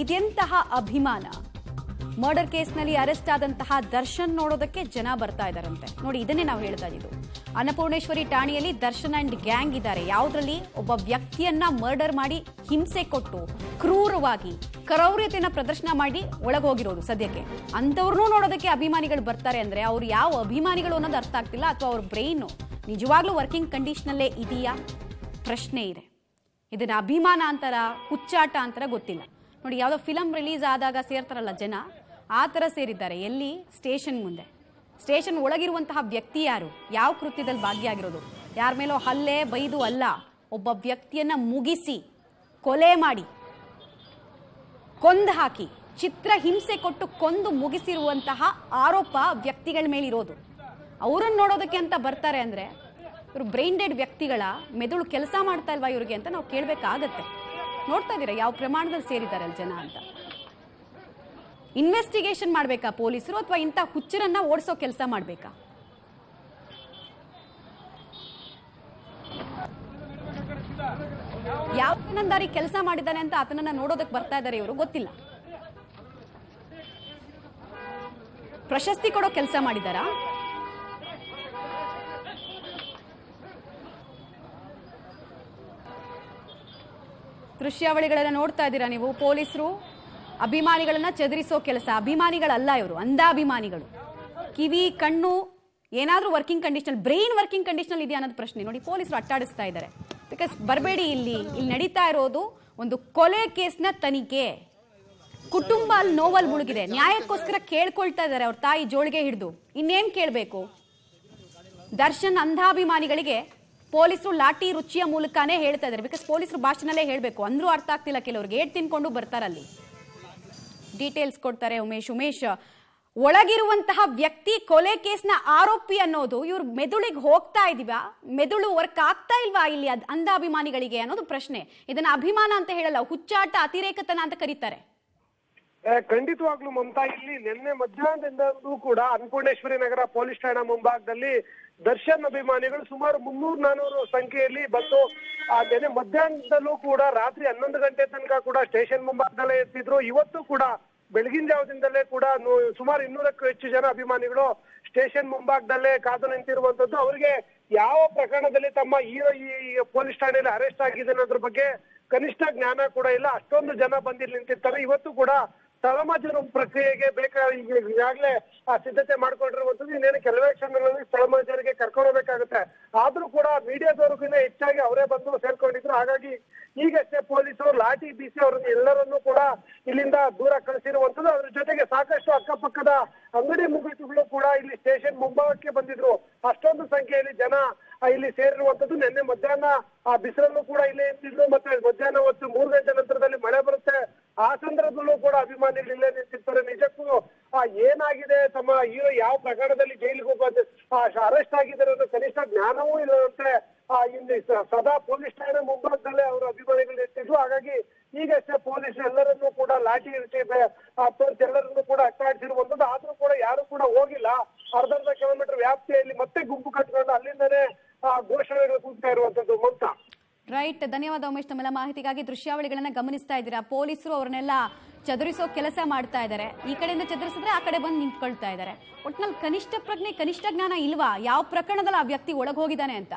ಇದೆಂತಹ ಅಭಿಮಾನ. ಮರ್ಡರ್ ಕೇಸ್ನಲ್ಲಿ ಅರೆಸ್ಟ್ ಆದಂತಹ ದರ್ಶನ್ ನೋಡೋದಕ್ಕೆ ಜನ ಬರ್ತಾ ಇದ್ದಾರಂತೆ. ನೋಡಿ, ಇದನ್ನೇ ನಾವು ಹೇಳ್ತಾ ಇದ್ದು. ಅನ್ನಪೂರ್ಣೇಶ್ವರಿ ಠಾಣೆಯಲ್ಲಿ ದರ್ಶನ್ ಅಂಡ್ ಗ್ಯಾಂಗ್ ಇದ್ದಾರೆ. ಯಾವುದರಲ್ಲಿ ಒಬ್ಬ ವ್ಯಕ್ತಿಯನ್ನ ಮರ್ಡರ್ ಮಾಡಿ ಹಿಂಸೆ ಕೊಟ್ಟು ಕ್ರೂರವಾಗಿ ಕ್ರೌರ್ಯತೆಯನ್ನ ಪ್ರದರ್ಶನ ಮಾಡಿ ಒಳಗೋಗಿರೋದು ಸದ್ಯಕ್ಕೆ. ಅಂಥವ್ರನ್ನೂ ನೋಡೋದಕ್ಕೆ ಅಭಿಮಾನಿಗಳು ಬರ್ತಾರೆ ಅಂದ್ರೆ ಅವ್ರು ಯಾವ ಅಭಿಮಾನಿಗಳು ಅನ್ನೋದು ಅರ್ಥ ಆಗ್ತಿಲ್ಲ, ಅಥವಾ ಅವ್ರ ಬ್ರೈನ್ ನಿಜವಾಗ್ಲೂ ವರ್ಕಿಂಗ್ ಕಂಡೀಷನಲ್ಲೇ ಇದೆಯಾ ಪ್ರಶ್ನೆ ಇದೆ. ಇದನ್ನ ಅಭಿಮಾನ ಅಂತಾರ, ಹುಚ್ಚಾಟ ಅಂತಾರ ಗೊತ್ತಿಲ್ಲ. ನೋಡಿ, ಯಾವುದೋ ಫಿಲಮ್ ರಿಲೀಸ್ ಆದಾಗ ಸೇರ್ತಾರಲ್ಲ ಜನ, ಆ ಥರ ಸೇರಿದ್ದಾರೆ. ಎಲ್ಲಿ? ಸ್ಟೇಷನ್ ಮುಂದೆ. ಸ್ಟೇಷನ್ ಒಳಗಿರುವಂತಹ ವ್ಯಕ್ತಿ ಯಾರು? ಯಾವ ಕೃತ್ಯದಲ್ಲಿ ಭಾಗಿಯಾಗಿರೋದು? ಯಾರ ಮೇಲೋ ಹಲ್ಲೆ ಬೈದು ಅಲ್ಲ, ಒಬ್ಬ ವ್ಯಕ್ತಿಯನ್ನ ಮುಗಿಸಿ ಕೊಲೆ ಮಾಡಿ ಕೊಂದು ಹಾಕಿ ಚಿತ್ರ ಹಿಂಸೆ ಕೊಟ್ಟು ಕೊಂದು ಮುಗಿಸಿರುವಂತಹ ಆರೋಪ ವ್ಯಕ್ತಿಗಳ ಮೇಲಿರೋದು. ಅವರನ್ನು ನೋಡೋದಕ್ಕೆ ಅಂತ ಬರ್ತಾರೆ ಅಂದ್ರೆ ಇವರು ಬ್ರೈನ್ ಡೆಡ್ ವ್ಯಕ್ತಿಗಳ ಮೆದುಳು ಕೆಲಸ ಮಾಡ್ತಾ ಇಲ್ವಾ ಇವ್ರಿಗೆ ಅಂತ ನಾವು ಕೇಳಬೇಕಾಗತ್ತೆ. ನೋಡ್ತಾ ಇದ್ದೀರಾ ಯಾವ ಪ್ರಮಾಣದಲ್ಲಿ ಸೇರಿದ್ದಾರೆ ಅಲ್ಲಿ ಜನ ಅಂತ. ಇನ್ವೆಸ್ಟಿಗೇಷನ್ ಮಾಡಬೇಕಾ ಪೊಲೀಸರು, ಅಥವಾ ಇಂಥ ಹುಚ್ಚರನ್ನ ಓಡಿಸೋ ಕೆಲಸ ಮಾಡಬೇಕಾ? ಯಾವ ಜವಾಬ್ದಾರಿ ಕೆಲಸ ಮಾಡಿದ್ದಾನೆ ಅಂತ ಆತನನ್ನ ನೋಡೋದಕ್ಕೆ ಬರ್ತಾ ಇದ್ದಾರೆ ಇವರು, ಗೊತ್ತಿಲ್ಲ. ಪ್ರಶಸ್ತಿ ಕೊಡೋ ಕೆಲಸ ಮಾಡಿದಾರಾ? ದೃಶ್ಯಾವಳಿಗಳನ್ನ ನೋಡ್ತಾ ಇದ್ದೀರಾ ನೀವು. ಪೊಲೀಸರು ಅಭಿಮಾನಿಗಳನ್ನ ಚದುರಿಸೋ ಕೆಲಸ. ಅಭಿಮಾನಿಗಳಲ್ಲ ಇವರು, ಅಂಧಾಭಿಮಾನಿಗಳು. ಕಿವಿ ಕಣ್ಣು ಏನಾದ್ರೂ working condition, brain working condition ಇದೆಯಾ ಅನ್ನೋದು ಪ್ರಶ್ನೆ. ನೋಡಿ, ಪೊಲೀಸರು ಅಟ್ಟಾಡಿಸ್ತಾ ಇದ್ದಾರೆ. ಬಿಕಾಸ್ ಬರಬೇಡಿ, ಇಲ್ಲಿ ನಡೀತಾ ಇರೋದು ಒಂದು ಕೊಲೆ ಕೇಸ್ನ ತನಿಖೆ. ಕುಟುಂಬ ಅಲ್ಲಿ ನೋವಲ್ಲಿ ಮುಳುಗಿದೆ. ನ್ಯಾಯಕ್ಕೋಸ್ಕರ ಕೇಳ್ಕೊಳ್ತಾ ಇದ್ದಾರೆ ಅವ್ರ ತಾಯಿ ಜೋಳಿಗೆ ಹಿಡಿದು. ಇನ್ನೇನ್ ಕೇಳಬೇಕು? ದರ್ಶನ್ ಅಂಧಾಭಿಮಾನಿಗಳಿಗೆ ಪೊಲೀಸರು ಲಾಠಿ ರುಚಿಯ ಮೂಲಕನೇ ಹೇಳ್ತಾ ಇದ್ದಾರೆ. ಬಿಕಾಸ್ ಪೊಲೀಸರು ಭಾಷೆನಲ್ಲೇ ಹೇಳಬೇಕು, ಅಂದ್ರೂ ಅರ್ಥ ಆಗ್ತಿಲ್ಲ ಕೆಲವ್ರಿಗೆ. ಏಟ್ ತಿನ್ಕೊಂಡು ಬರ್ತಾರಲ್ಲಿ. ಡೀಟೇಲ್ಸ್ ಕೊಡ್ತಾರೆ ಉಮೇಶ್. ಒಳಗಿರುವಂತಹ ವ್ಯಕ್ತಿ ಕೊಲೆ ಕೇಸ್ನ ಆರೋಪಿ ಅನ್ನೋದು ಇವ್ರ ಮೆದುಳಿಗೆ ಹೋಗ್ತಾ ಇದೀವಾ, ಮೆದುಳು ವರ್ಕ್ ಆಗ್ತಾ ಇಲ್ವಾ ಇಲ್ಲಿ ಅಂಧಾಭಿಮಾನಿಗಳಿಗೆ ಅನ್ನೋದು ಪ್ರಶ್ನೆ. ಇದನ್ನ ಅಭಿಮಾನ ಅಂತ ಹೇಳಲ್ಲ, ಹುಚ್ಚಾಟ, ಅತಿರೇಕತನ ಅಂತ ಕರೀತಾರೆ. ಖಂಡಿತವಾಗ್ಲೂ ಮಮತಾ, ಇಲ್ಲಿ ನಿನ್ನೆ ಮಧ್ಯಾಹ್ನದಿಂದಲೂ ಕೂಡ ಅನ್ನಪೂರ್ಣೇಶ್ವರಿ ನಗರ ಪೊಲೀಸ್ ಠಾಣಾ ಮುಂಭಾಗದಲ್ಲಿ ದರ್ಶನ್ ಅಭಿಮಾನಿಗಳು ಸುಮಾರು 300-400 ಸಂಖ್ಯೆಯಲ್ಲಿ ಬಂದು ನಿನ್ನೆ ಮಧ್ಯಾಹ್ನದಲ್ಲೂ ಕೂಡ ರಾತ್ರಿ 11 ಗಂಟೆ ತನಕ ಕೂಡ ಸ್ಟೇಷನ್ ಮುಂಭಾಗದಲ್ಲೇ ಇರ್ತಿದ್ರು. ಇವತ್ತು ಕೂಡ ಬೆಳಗಿನ ಜಾವದಿಂದಲೇ ಕೂಡ ಸುಮಾರು 200ಕ್ಕೂ ಹೆಚ್ಚು ಜನ ಅಭಿಮಾನಿಗಳು ಸ್ಟೇಷನ್ ಮುಂಭಾಗದಲ್ಲೇ ಕಾದು ನಿಂತಿರುವಂತದ್ದು. ಅವರಿಗೆ ಯಾವ ಪ್ರಕರಣದಲ್ಲಿ ತಮ್ಮ ಈ ಪೊಲೀಸ್ ಠಾಣೆಯಲ್ಲಿ ಅರೆಸ್ಟ್ ಆಗಿದೆ ಅನ್ನೋದ್ರ ಬಗ್ಗೆ ಕನಿಷ್ಠ ಜ್ಞಾನ ಕೂಡ ಇಲ್ಲ. ಅಷ್ಟೊಂದು ಜನ ಬಂದಿಲ್ಲಿ ನಿಂತಿರ್ತಾರೆ. ಇವತ್ತು ಕೂಡ ಸ್ಥಳಮಾಜನ ಪ್ರಕ್ರಿಯೆಗೆ ಈಗಾಗಲೇ ಸಿದ್ಧತೆ ಮಾಡ್ಕೊಂಡಿರುವಂತದ್ದು. ಇನ್ನೇನು ಕೆಲವೇ ಕ್ಷಣಗಳಲ್ಲಿ ಸ್ಥಳಮಾಜರಿಗೆ ಕರ್ಕೊಂಡು ಹೋಗ್ಬೇಕಾಗುತ್ತೆ. ಆದ್ರೂ ಕೂಡ ಮೀಡಿಯಾದವ್ರಿಗಿಂತ ಹೆಚ್ಚಾಗಿ ಅವರೇ ಬಂದು ಸೇರ್ಕೊಂಡಿದ್ರು. ಹಾಗಾಗಿ ಈಗಷ್ಟೇ ಪೊಲೀಸರು ಲಾಠಿ ಬೀಸಿ ಅವರನ್ನು ಎಲ್ಲರನ್ನೂ ಕೂಡ ಇಲ್ಲಿಂದ ದೂರ ಕಳಿಸಿರುವಂತದ್ದು. ಅದ್ರ ಜೊತೆಗೆ ಸಾಕಷ್ಟು ಅಕ್ಕಪಕ್ಕದ ಅಂಗಡಿ ಮುಗ್ಗಟ್ಟುಗಳು ಕೂಡ ಇಲ್ಲಿ ಸ್ಟೇಷನ್ ಮುಂಭಾಗಕ್ಕೆ ಬಂದಿದ್ರು. ಅಷ್ಟೊಂದು ಸಂಖ್ಯೆಯಲ್ಲಿ ಜನ ಇಲ್ಲಿ ಸೇರಿರುವಂತದ್ದು. ನಿನ್ನೆ ಮಧ್ಯಾಹ್ನ ಆ ಬಿಸಿಲಲ್ಲೂ ಕೂಡ ಇಲ್ಲೇ ಇರ್ತಿದ್ರು. ಮತ್ತೆ ಮಧ್ಯಾಹ್ನ ಹೊತ್ತು 3 ಗಂಟೆ ನಂತರದಲ್ಲಿ ಮಳೆ ಬರುತ್ತೆ. ಆ ಸಂದರ್ಭದಲ್ಲೂ ಕೂಡ ಅಭಿಮಾನಿಗಳು ಇಲ್ಲೇ ನಿಂತಿರ್ತಾರೆ. ನಿಜಕ್ಕೂ ಏನಾಗಿದೆ, ತಮ್ಮ ಹೀರೋ ಯಾವ ಪ್ರಕರಣದಲ್ಲಿ ಜೈಲಿಗೆ ಹೋಗೋದು ಅರೆಸ್ಟ್ ಆಗಿದ್ದಾರೆ ಅನ್ನೋ ಕನಿಷ್ಠ ಜ್ಞಾನವೂ ಇಲ್ಲದಂತೆ ಇಲ್ಲಿ ಸದಾ ಪೊಲೀಸ್ ಠಾಣೆ ಮುಂಭಾಗದಲ್ಲೇ ಅವರು ಅಭಿಮಾನಿಗಳು ನಿಂತಿದ್ರು. ಹಾಗಾಗಿ ಈಗಷ್ಟೇ ಪೊಲೀಸ್ ಎಲ್ಲರನ್ನೂ ಕೂಡ ಲಾಠಿ ತೋರಿಸಿ ಎಲ್ಲರನ್ನೂ ಕೂಡ ಅಟ್ಟಾಡಿಸಿರುವಂತದ್ದು. ಆದ್ರೂ ಕೂಡ ಯಾರು ಕೂಡ ಹೋಗಿಲ್ಲ. ಅರ್ಧ ಕಿಲೋಮೀಟರ್ ವ್ಯಾಪ್ತಿಯಲ್ಲಿ ಮತ್ತೆ ಗುಂಪು ಕಟ್ಕೊಂಡು ಅಲ್ಲಿಂದನೇ ಘೋಷಣೆಗಳು ಕೂಗ್ತಾ ಇರುವಂತದ್ದು. ಮಮತಾ, ರೈಟ್, ಧನ್ಯವಾದ ಉಮೇಶ್ ತಮ್ಮೆಲ್ಲ ಮಾಹಿತಿಗಾಗಿ. ದೃಶ್ಯಾವಳಿಗಳನ್ನ ಗಮನಿಸ್ತಾ ಇದ್ದೀರಾ. ಪೊಲೀಸರು ಅವ್ರನ್ನೆಲ್ಲ ಚದುರಿಸೋ ಕೆಲಸ ಮಾಡ್ತಾ ಇದ್ದಾರೆ. ಈ ಕಡೆಯಿಂದ ಚದುರಿಸಿದ್ರೆ ಆ ಕಡೆ ಬಂದು ನಿಂತ್ಕೊಳ್ತಾ ಇದ್ದಾರೆ. ಒಟ್ನಲ್ಲಿ ಕನಿಷ್ಠ ಪ್ರಜ್ಞೆ, ಕನಿಷ್ಠ ಜ್ಞಾನ ಇಲ್ವಾ ಯಾವ ಪ್ರಕರಣದಲ್ಲಿ ಆ ವ್ಯಕ್ತಿ ಒಳಗೆ ಹೋಗಿದ್ದಾನೆ ಅಂತ?